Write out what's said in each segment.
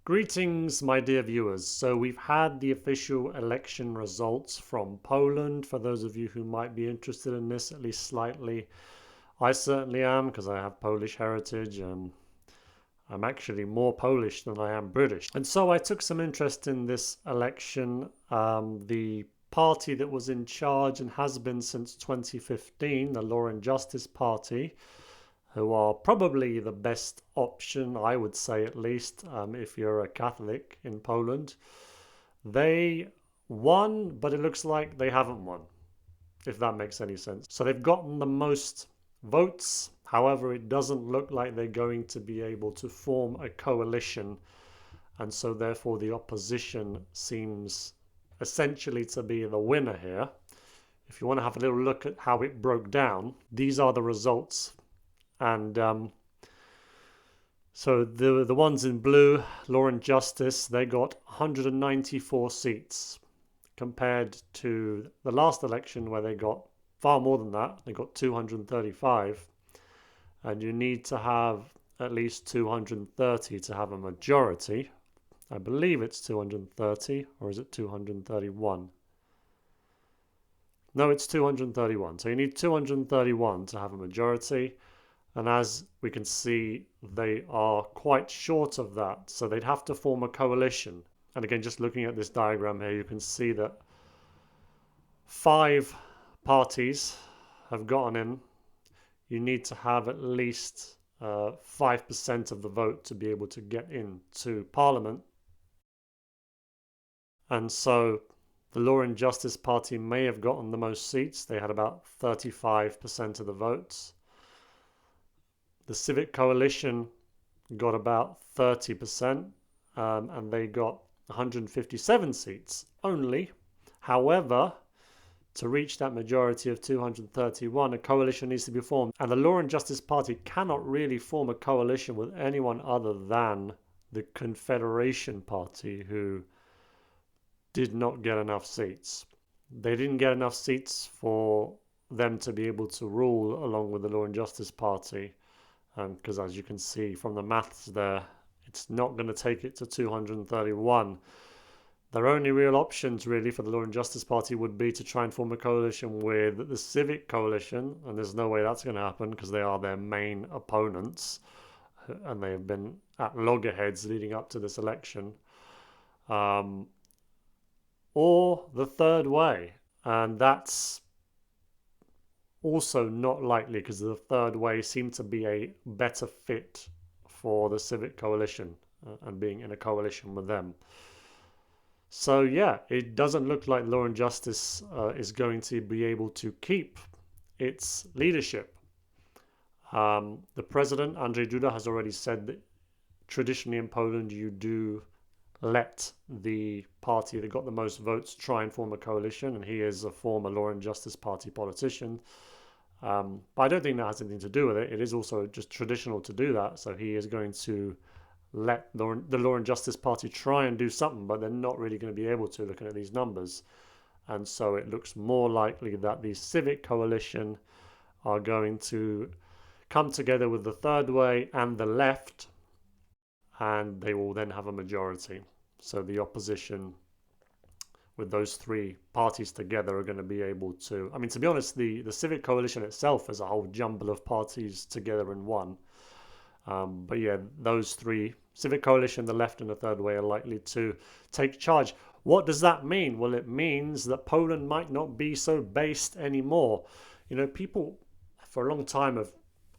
Greetings, my dear viewers. So we've had the official election results from Poland. For those of you who might be interested in this, at least slightly, I certainly am because I have Polish heritage and I'm actually more Polish than I am British. And so I took some interest in this election. The party that was in charge and has been since 2015, the Law and Justice Party, who are probably the best option, I would say at least, if you're a Catholic in Poland. They won, but it looks like they haven't won, if that makes any sense. So they've gotten the most votes. However, it doesn't look like they're going to be able to form a coalition. And so therefore the opposition seems essentially to be the winner here. If you want to have a little look at how it broke down, these are the results. And so the ones in blue, Law and Justice, they got 194 seats compared to the last election where they got far more than that. They got 235. And you need to have at least 230 to have a majority. I believe it's 230, or is it 231? No, it's 231. So you need 231 to have a majority. And as we can see, they are quite short of that. So they'd have to form a coalition. And again, just looking at this diagram here, you can see that 5 parties have gotten in. You need to have at least 5% of the vote to be able to get into Parliament. And so the Law and Justice Party may have gotten the most seats. They had about 35% of the votes. The Civic Coalition got about 30%, and they got 157 seats only. However, to reach that majority of 231, a coalition needs to be formed. And the Law and Justice Party cannot really form a coalition with anyone other than the Confederation Party, who did not get enough seats. They didn't get enough seats for them to be able to rule along with the Law and Justice Party. Because as you can see from the maths there, it's not going to take it to 231. Their only real options really for the Law and Justice Party would be to try and form a coalition with the Civic Coalition, and there's no way that's going to happen because they are their main opponents and they have been at loggerheads leading up to this election. Or the third way, and that's also not likely because the third way seemed to be a better fit for the Civic Coalition and being in a coalition with them. So yeah, it doesn't look like Law and Justice is going to be able to keep its leadership. The president, Andrzej Duda, has already said that traditionally in Poland you do let the party that got the most votes try and form a coalition, and he is a former Law and Justice Party politician. But I don't think that has anything to do with it. It is also just traditional to do that. So he is going to let the Law and Justice Party try and do something, but they're not really going to be able to, looking at these numbers. And so it looks more likely that the Civic Coalition are going to come together with the Third Way and the Left, and they will then have a majority. So the opposition with those 3 parties together are going to be able to, I mean, to be honest, the Civic Coalition itself is a whole jumble of parties together in one. But yeah, those 3, Civic Coalition, the Left and the Third Way, are likely to take charge. What does that mean? Well, it means that Poland might not be so based anymore. You know, people for a long time have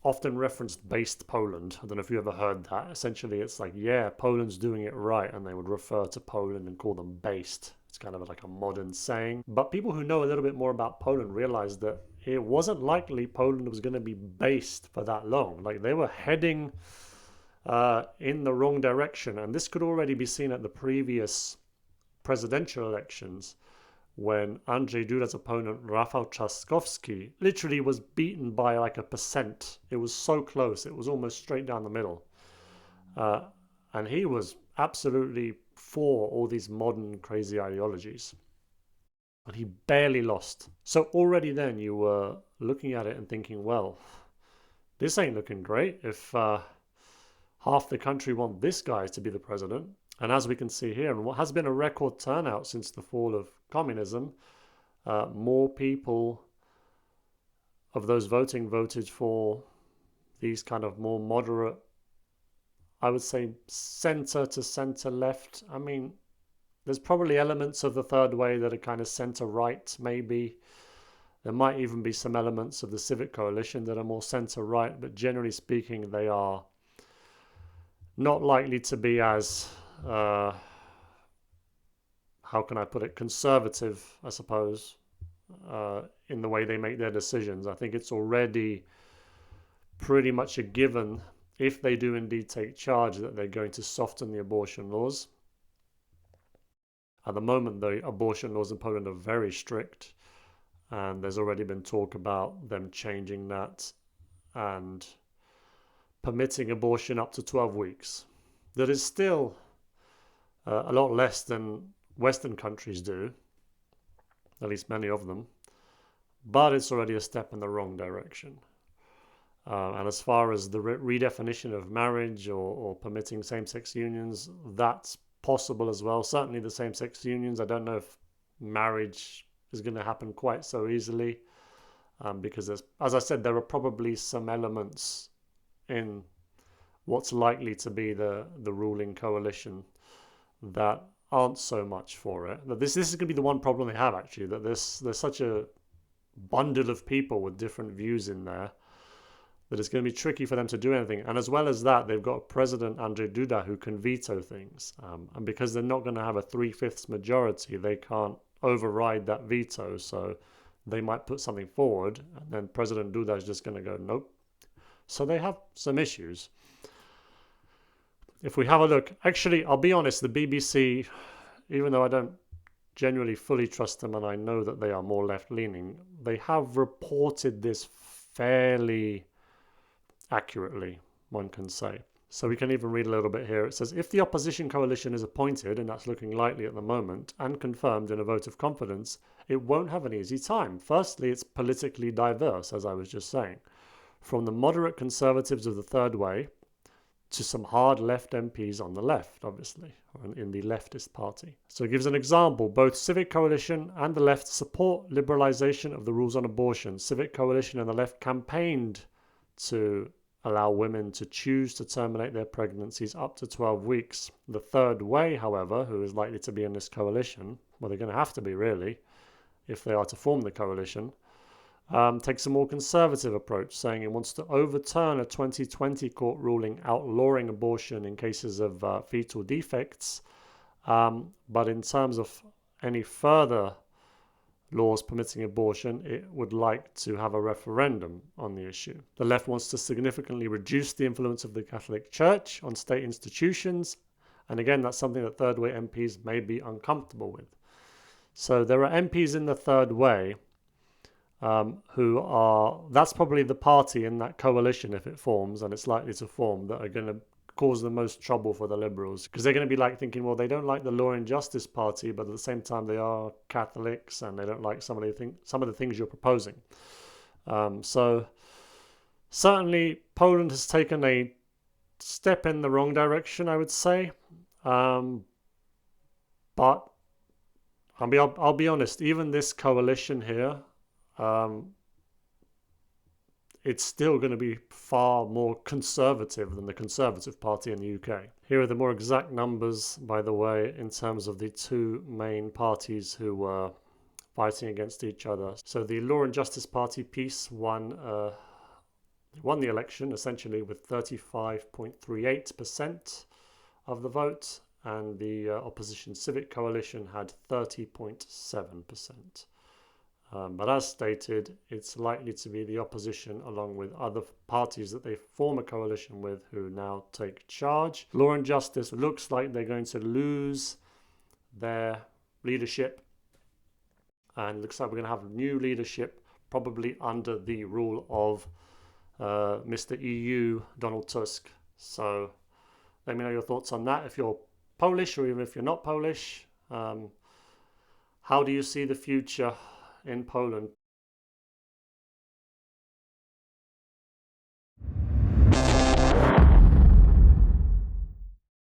often referenced based Poland. I don't know if you ever heard that. Essentially, it's like, yeah, Poland's doing it right, and they would refer to Poland and call them based. It's kind of like a modern saying. But people who know a little bit more about Poland realize that it wasn't likely Poland was going to be based for that long. Like, they were heading in the wrong direction. And this could already be seen at the previous presidential elections, when Andrzej Duda's opponent, Rafał Trzaskowski, literally was beaten by like a percent. It was so close. It was almost straight down the middle. And he was absolutely for all these modern crazy ideologies. And he barely lost. So already then you were looking at it and thinking, well, this ain't looking great if half the country want this guy to be the president. And as we can see here, and what has been a record turnout since the fall of communism, more people of those voting voted for these kind of more moderate, I would say center to center left. I mean, there's probably elements of the third way that are kind of center right, maybe. There might even be some elements of the Civic Coalition that are more center right, but generally speaking, they are not likely to be as, how can I put it, conservative, I suppose, in the way they make their decisions. I think it's already pretty much a given, if they do indeed take charge, that they're going to soften the abortion laws. At the moment, the abortion laws in Poland are very strict, and there's already been talk about them changing that and permitting abortion up to 12 weeks. That is still a lot less than Western countries do, at least many of them, but it's already a step in the wrong direction. And as far as the redefinition of marriage or permitting same-sex unions, that's possible as well. Certainly the same-sex unions, I don't know if marriage is going to happen quite so easily, because there's, as I said, there are probably some elements in what's likely to be the ruling coalition that aren't so much for it. That this is going to be the one problem they have, actually, that there's such a bundle of people with different views in there that it's going to be tricky for them to do anything. And as well as that, they've got President Andrzej Duda who can veto things. And because they're not going to have a 3/5 majority, they can't override that veto. So they might put something forward, and then President Duda is just going to go, nope. So they have some issues. If we have a look, actually, I'll be honest, the BBC, even though I don't genuinely fully trust them and I know that they are more left-leaning, they have reported this fairly accurately, one can say. So we can even read a little bit here. It says, if the opposition coalition is appointed, and that's looking likely at the moment, and confirmed in a vote of confidence, it won't have an easy time. Firstly, it's politically diverse, as I was just saying, from the moderate conservatives of the third way to some hard left MPs on the left, obviously, or in the leftist party. So it gives an example. Both Civic Coalition and the left support liberalization of the rules on abortion. Civic Coalition and the left campaigned to allow women to choose to terminate their pregnancies up to 12 weeks. The third way, however, who is likely to be in this coalition, well, they're going to have to be, really, if they are to form the coalition, takes a more conservative approach, saying it wants to overturn a 2020 court ruling outlawing abortion in cases of fetal defects. But in terms of any further laws permitting abortion, it would like to have a referendum on the issue. The left wants to significantly reduce the influence of the Catholic Church on state institutions. And again, that's something that third way MPs may be uncomfortable with. So there are MPs in the third way who are, that's probably the party in that coalition, if it forms, and it's likely to form, that are going to cause the most trouble for the Liberals, because they're going to be like thinking, well, they don't like the Law and Justice Party, but at the same time they are Catholics and they don't like some of the things you're proposing. So certainly Poland has taken a step in the wrong direction, I would say. But I'll be honest, even this coalition here, it's still going to be far more conservative than the Conservative Party in the UK. Here are the more exact numbers, by the way, in terms of the two main parties who were fighting against each other. So the Law and Justice Party, PiS, won the election essentially with 35.38% of the vote, and the opposition Civic Coalition had 30.7%. But as stated, it's likely to be the opposition, along with other parties that they form a coalition with, who now take charge. Law and Justice looks like they're going to lose their leadership, and looks like we're going to have new leadership, probably under the rule of Mr. EU, Donald Tusk. So let me know your thoughts on that. If you're Polish, or even if you're not Polish, how do you see the future in Poland